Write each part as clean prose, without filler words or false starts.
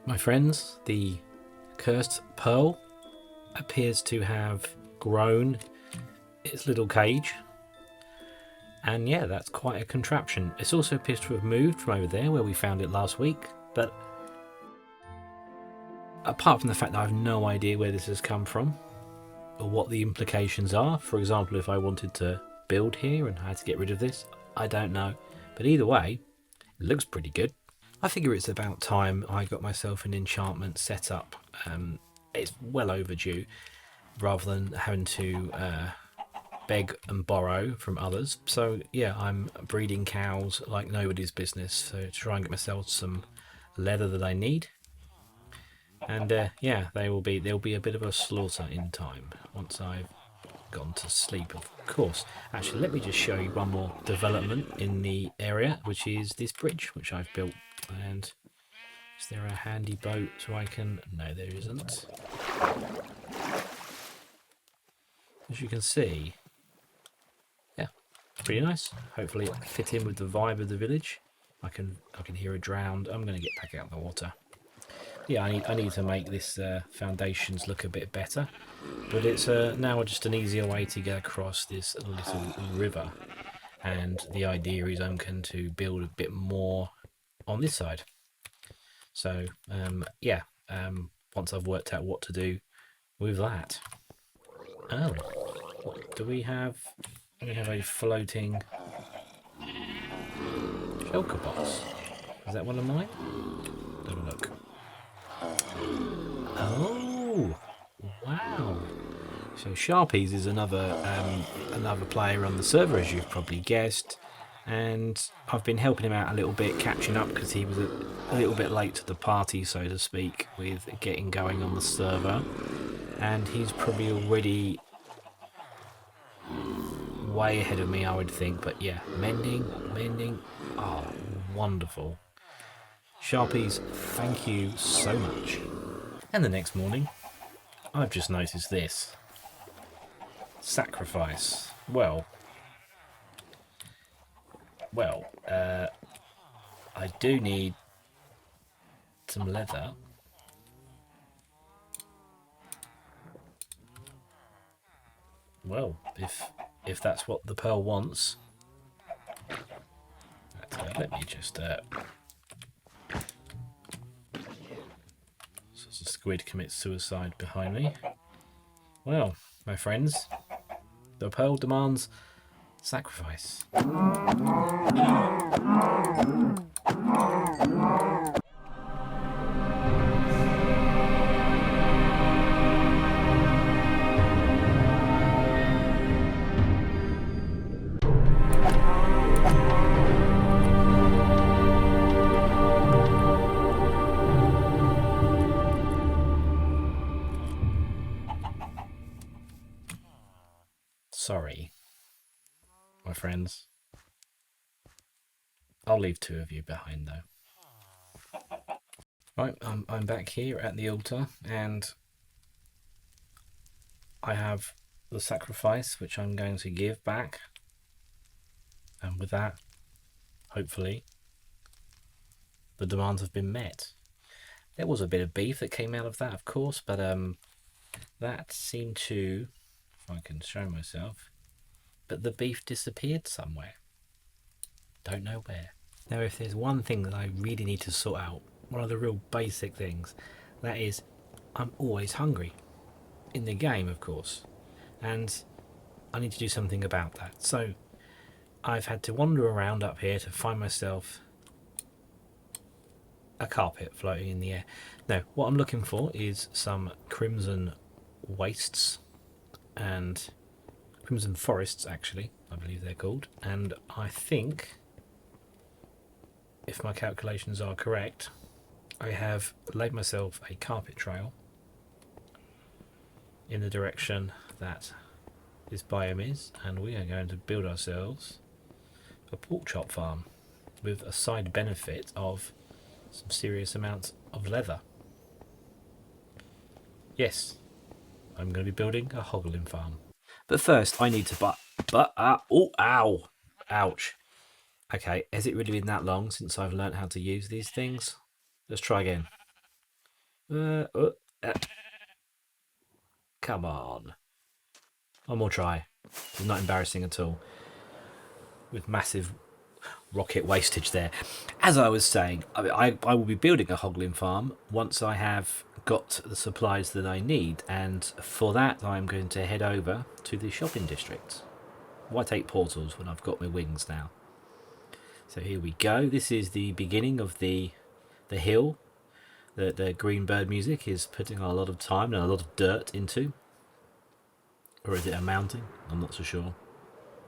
My friends, the cursed pearl appears to have grown its little cage. And yeah, that's quite a contraption. It also appears to have moved from over there where we found it last week. But apart from the fact that I have no idea where this has come from or what the implications are, for example, if I wanted to build here and had to get rid of this, I don't know. But either way, it looks pretty good. I figure it's about time I got myself an enchantment set up. It's well overdue, rather than having to beg and borrow from others. So yeah, I'm breeding cows like nobody's business, so to try and get myself some leather that I need. And yeah, there'll be a bit of a slaughter in time once I've gone to sleep, of course. Actually, let me just show you one more development in the area, which is this bridge which I've built. And is there a handy boat so I can... No, there isn't. As you can see, yeah, pretty nice. Hopefully it'll fit in with the vibe of the village. I can hear a drowned. I'm going to get back out of the water. Yeah, I need to make this foundations look a bit better, but it's now just an easier way to get across this little river. And the idea is I'm going to build a bit more on this side. So yeah, once I've worked out what to do with that. Oh, what do we have? We have a floating shulker box. Is that one of mine? Have a look. Oh, wow. So Sharpies is another player on the server, as you've probably guessed. And I've been helping him out a little bit, catching up, because he was a little bit late to the party, so to speak, with getting going on the server. And he's probably already way ahead of me, I would think. But yeah, mending. Oh, wonderful. Sharpies, thank you so much. And the next morning, I've just noticed this. Sacrifice. Well, I do need some leather. Well, if that's what the pearl wants, let me just. So the squid commits suicide behind me. Well, my friends, the pearl demands sacrifice. Sorry, my friends. I'll leave two of you behind though. Right, I'm back here at the altar, and I have the sacrifice which I'm going to give back. And with that, hopefully, the demands have been met. There was a bit of beef that came out of that, of course, but that seemed to, if I can show myself, but the beef disappeared somewhere. Don't know where. Now, if there's one thing that I really need to sort out, one of the real basic things, that is, I'm always hungry. In the game, of course. And I need to do something about that. So, I've had to wander around up here to find myself a carpet floating in the air. Now, what I'm looking for is some crimson wastes and crimson forests, actually, I believe they're called. And I think, if my calculations are correct, I have laid myself a carpet trail in the direction that this biome is, and we are going to build ourselves a pork chop farm with a side benefit of some serious amounts of leather. Yes, I'm going to be building a hoglin farm. But first, I need to oh, ow! Ouch. Okay, has it really been that long since I've learnt how to use these things? Let's try again. Uh, uh, uh, come on. One more try. It's not embarrassing at all. With massive rocket wastage there. As I was saying, I will be building a hoglin farm once I have got the supplies that I need, and for that I'm going to head over to the shopping district. Why take portals when I've got my wings now? So here we go. This is the beginning of the hill that the green bird music is putting a lot of time and a lot of dirt into. Or is it a mountain? I'm not so sure.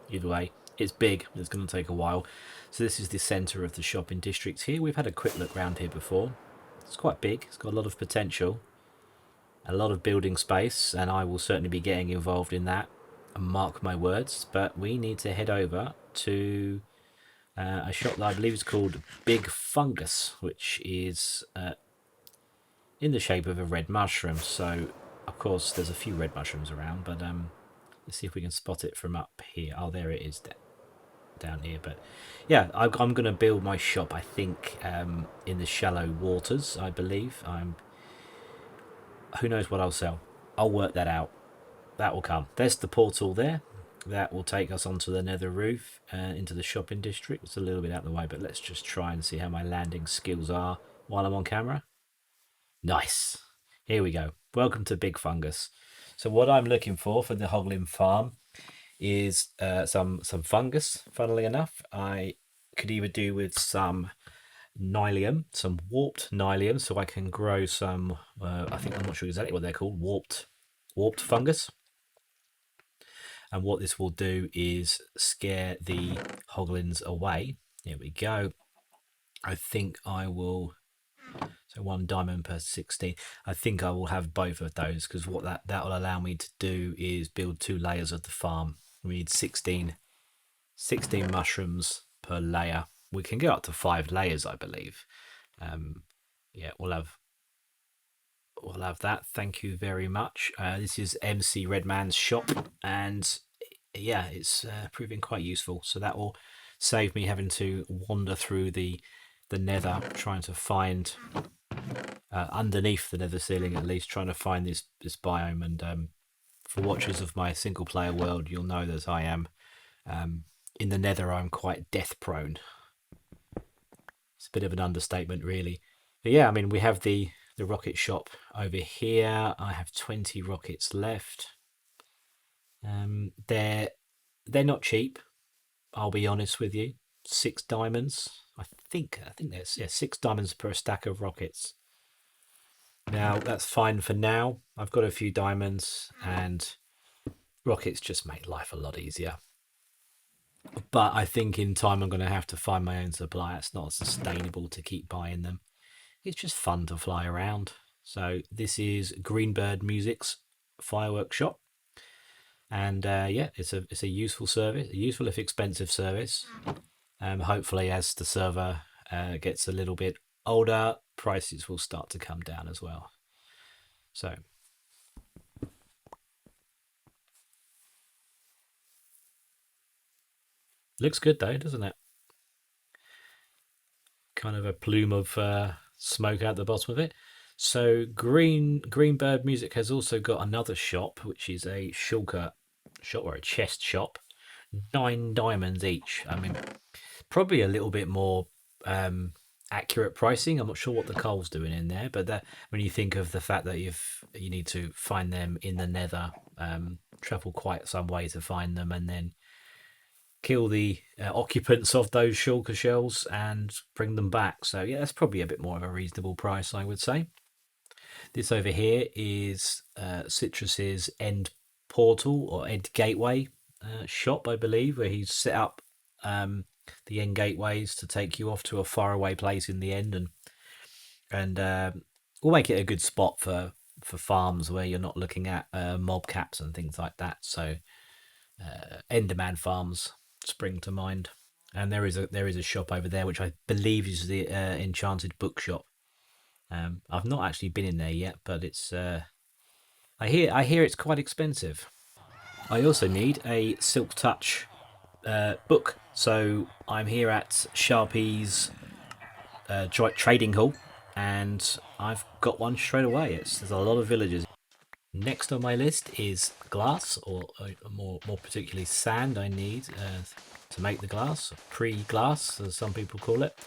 Either way, it's big. It's going to take a while. So this is the centre of the shopping district here. We've had a quick look around here before. It's quite big. It's got a lot of potential. A lot of building space. And I will certainly be getting involved in that. And mark my words. But we need to head over to a shop that I believe is called Big Fungus. Which is in the shape of a red mushroom. So, of course, there's a few red mushrooms around. But let's see if we can spot it from up here. Oh, there it is down here. But yeah, I'm going to build my shop, I think, in the shallow waters, I believe. Who knows what I'll sell? I'll work that out. That will come. There's the portal there. That will take us onto the nether roof, into the shopping district. It's a little bit out of the way, but let's just try and see how my landing skills are while I'm on camera. Nice. Here we go. Welcome to Big Fungus. So what I'm looking for the hoglin farm is some fungus. Funnily enough, I could either do with some nylium, some warped nylium, so I can grow some. I think I'm not sure exactly what they're called. Warped fungus. And what this will do is scare the hoglins away. Here we go. I think I will. So 1 diamond per 16. I think I will have both of those because what that will allow me to do is build 2 layers of the farm. We need 16 mushrooms per layer. We can go up to 5 layers, I believe. Yeah, we'll have that. Thank you very much. This is MC Redman's shop, and yeah, it's proving quite useful. So that will save me having to wander through the nether, trying to find underneath the nether ceiling, at least, trying to find this biome. And for watchers of my single player world, you'll know that I am in the nether. I'm quite death prone. It's a bit of an understatement, really. But yeah, I mean, we have the rocket shop over here. I have 20 rockets left. They're not cheap, I'll be honest with you. 6 diamonds. I think there's 6 diamonds per stack of rockets. Now that's fine for now. I've got a few diamonds, and rockets just make life a lot easier. But I think in time I'm going to have to find my own supply. It's not sustainable to keep buying them. It's just fun to fly around. So this is Greenbird Music's fireworks shop, and yeah, it's a useful service, a useful if expensive service. Hopefully, as the server gets a little bit older, prices will start to come down as well. So looks good though, doesn't it? Kind of a plume of smoke out the bottom of it. So Greenbird Music has also got another shop, which is a shulker shop or a chest shop. 9 diamonds each. I mean, probably a little bit more accurate pricing. I'm not sure what the coal's doing in there, but that when you think of the fact that you need to find them in the nether, travel quite some way to find them, and then kill the occupants of those shulker shells and bring them back. So yeah, that's probably a bit more of a reasonable price, I would say. This over here is Citrus's end portal or end gateway shop, I believe, where he's set up the end gateways to take you off to a faraway place in the end, and we'll make it a good spot for farms where you're not looking at mob caps and things like that. So Enderman farms spring to mind, and there is a shop over there which I believe is the Enchanted Bookshop. I've not actually been in there yet, but it's I hear it's quite expensive. I also need a Silk Touch book, so I'm here at Sharpie's trading hall, and I've got one straight away. There's a lot of villagers. Next on my list is glass, or more particularly sand. I need to make the glass, pre-glass, as some people call it.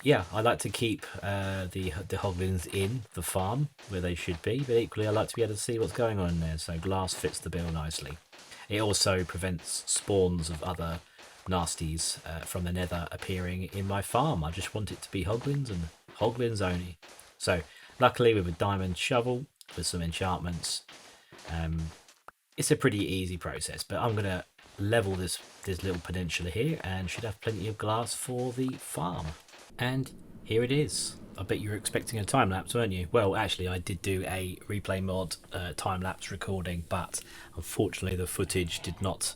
Yeah, I like to keep the hoglins in the farm where they should be, but equally I like to be able to see what's going on in there. So glass fits the bill nicely. It also prevents spawns of other nasties from the nether appearing in my farm. I just want it to be hoglins and hoglins only. So luckily with a diamond shovel, with some enchantments, it's a pretty easy process. But I'm gonna level this little peninsula here and should have plenty of glass for the farm. And here it is. I bet you were expecting a time lapse, weren't you? Well, actually, I did do a replay mod time lapse recording, but unfortunately, the footage did not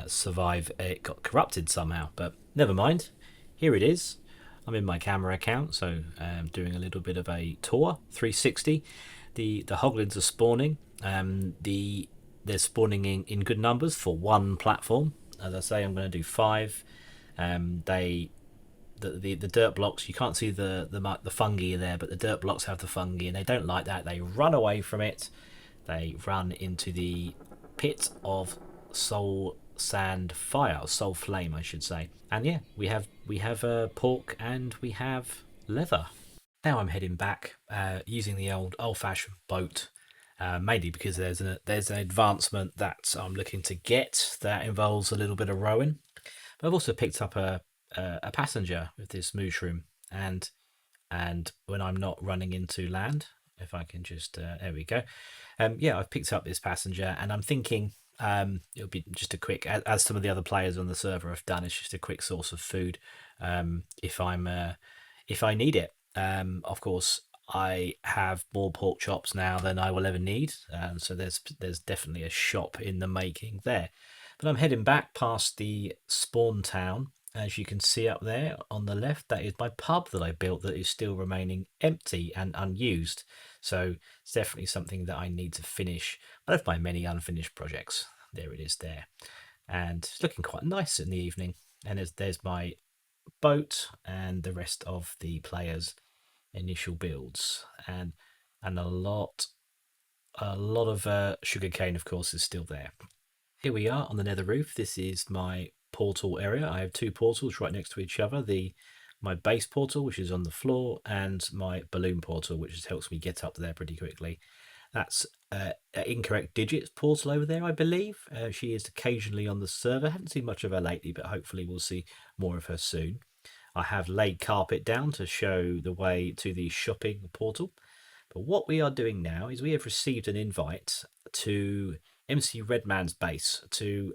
survive. It got corrupted somehow, but never mind. Here it is. I'm in my camera account, so I'm doing a little bit of a tour, 360. The hoglins are spawning. They're spawning in good numbers for one platform. As I say, I'm going to do 5. The dirt blocks, you can't see the fungi there, but the dirt blocks have the fungi, and they don't like that. They run away from it. They run into the pit of soul sand fire, soul flame, I should say. And yeah, we have pork and we have leather. Now I'm heading back using the old-fashioned boat, mainly because there's an advancement that I'm looking to get that involves a little bit of rowing. But I've also picked up a passenger with this mushroom, and when I'm not running into land, if I can just there we go. Yeah, I've picked up this passenger, and I'm thinking it'll be just a quick, as some of the other players on the server have done, it's just a quick source of food if I need it. Of course, I have more pork chops now than I will ever need, so there's definitely a shop in the making there. But I'm heading back past the spawn town. As you can see up there on the left, that is my pub that I built that is still remaining empty and unused. So it's definitely something that I need to finish. One of my many unfinished projects. There it is there. And it's looking quite nice in the evening. And there's my boat and the rest of the players' initial builds. And a lot of sugarcane, of course, is still there. Here we are on the nether roof. This is my portal area. I have 2 portals right next to each other. My base portal, which is on the floor, and my balloon portal, which just helps me get up there pretty quickly. That's Incorrect Digits portal over there, I believe. She is occasionally on the server. Haven't seen much of her lately, but hopefully we'll see more of her soon. I have laid carpet down to show the way to the shopping portal. But what we are doing now is we have received an invite to MC Redman's base to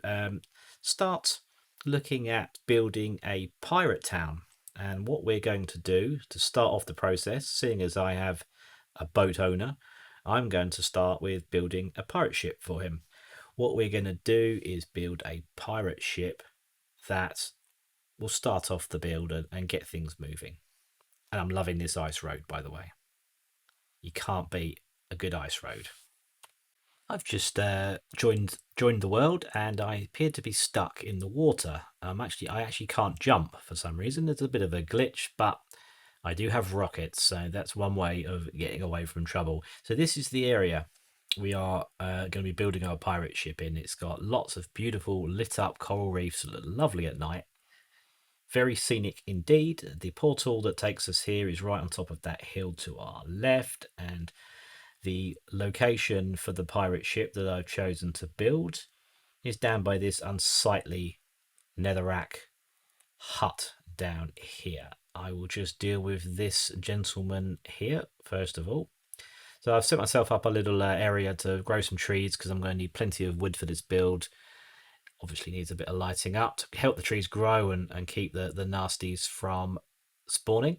start looking at building a pirate town. And what we're going to do to start off the process, seeing as I have a boat owner, I'm going to start with building a pirate ship for him. What we're going to do is build a pirate ship that will start off the build and get things moving. And I'm loving this ice road, by the way. You can't beat a good ice road. I've just joined the world, and I appear to be stuck in the water. I actually can't jump for some reason. There's a bit of a glitch, but I do have rockets, so that's one way of getting away from trouble. So this is the area we are going to be building our pirate ship in. It's got lots of beautiful lit up coral reefs that look lovely at night. Very scenic indeed. The portal that takes us here is right on top of that hill to our left, and the location for the pirate ship that I've chosen to build is down by this unsightly netherrack hut down here. I will just deal with this gentleman here first of all. So I've set myself up a little area to grow some trees because I'm going to need plenty of wood for this build. Obviously needs a bit of lighting up to help the trees grow and keep the nasties from spawning.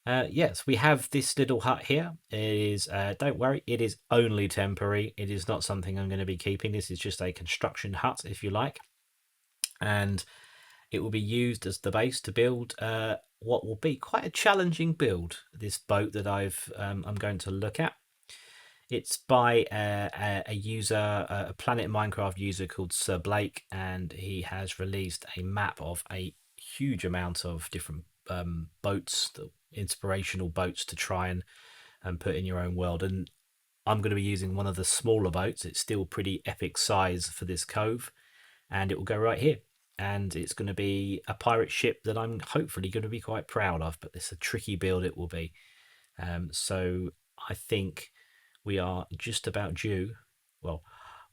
Yes, we have this little hut here. It is, don't worry, it is only temporary. It is not something I'm going to be keeping. This is just a construction hut, if you like. And it will be used as the base to build what will be quite a challenging build, this boat that I'm going to look at. It's by a user, a Planet Minecraft user called Sir Blake, and he has released a map of a huge amount of different boats that inspirational boats to try and put in your own world. And I'm going to be using one of the smaller boats. It's still pretty epic size for this cove, and it will go right here. And it's going to be a pirate ship that I'm hopefully going to be quite proud of, but it's a tricky build it will be. So I think we are just about due. Well,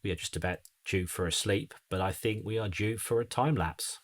we are just about due for a sleep, but I think we are due for a time lapse.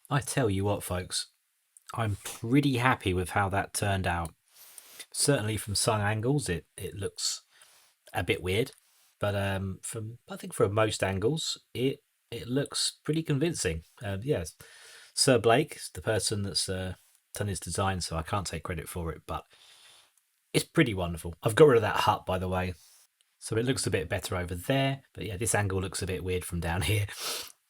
I tell you what, folks, I'm pretty happy with how that turned out. Certainly from some angles, it looks a bit weird, but I think from most angles, it looks pretty convincing. Yes, Sir Blake is the person that's done his design, so I can't take credit for it, but it's pretty wonderful. I've got rid of that hut, by the way, so it looks a bit better over there. But yeah, this angle looks a bit weird from down here.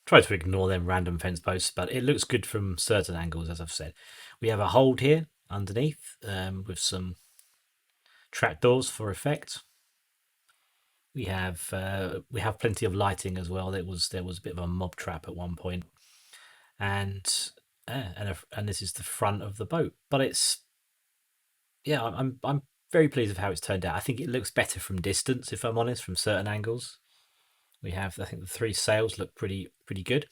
Try to ignore them random fence posts, but it looks good from certain angles, as I've said. We have a hold here underneath with some trapdoors for effect. We have plenty of lighting as well. There was a bit of a mob trap at one point, and this is the front of the boat. But it's I'm very pleased with how it's turned out. I think it looks better from distance, if I'm honest, from certain angles. We have, I think, the three sails look pretty good.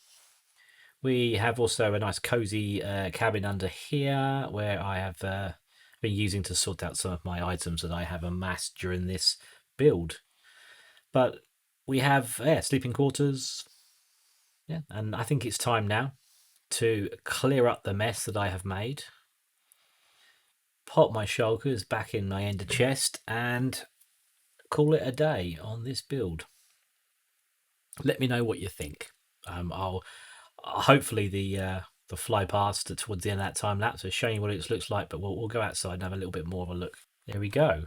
We have also a nice cozy cabin under here where I have been using to sort out some of my items that I have amassed during this build. But we have sleeping quarters. Yeah, and I think it's time now to clear up the mess that I have made. Pop my shulkers back in my ender chest and call it a day on this build. Let me know what you think. I'll hopefully the fly past towards the end of that time lapse will show you what it looks like, but we'll go outside and have a little bit more of a look. There we go.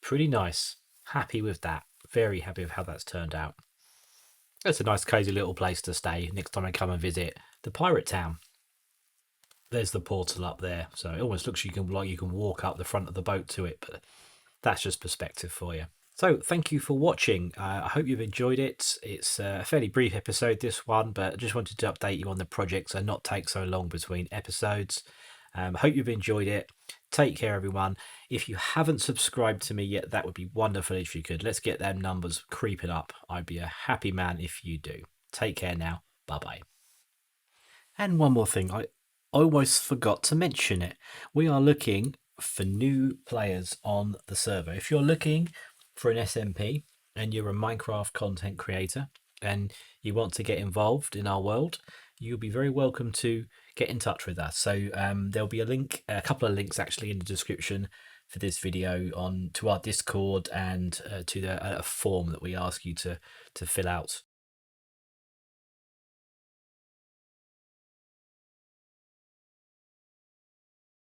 Pretty nice. Happy with that. Very happy with how that's turned out. That's a nice cozy little place to stay next time I come and visit the pirate town. There's the portal up there, so it almost looks like you can walk up the front of the boat to it, but that's just perspective for you. So thank you for watching. I hope you've enjoyed it. It's a fairly brief episode, this one, but I just wanted to update you on the project so not take so long between episodes. Hope you've enjoyed it. Take care, everyone. If you haven't subscribed to me yet, that would be wonderful if you could. Let's get them numbers creeping up. I'd be a happy man if you do. Take care now. Bye-bye. And one more thing. I almost forgot to mention it. We are looking for new players on the server. If you're looking for an SMP and you're a Minecraft content creator and you want to get involved in our world, you'll be very welcome to get in touch with us. So there'll be a couple of links actually in the description for this video to our Discord and to a form that we ask you to fill out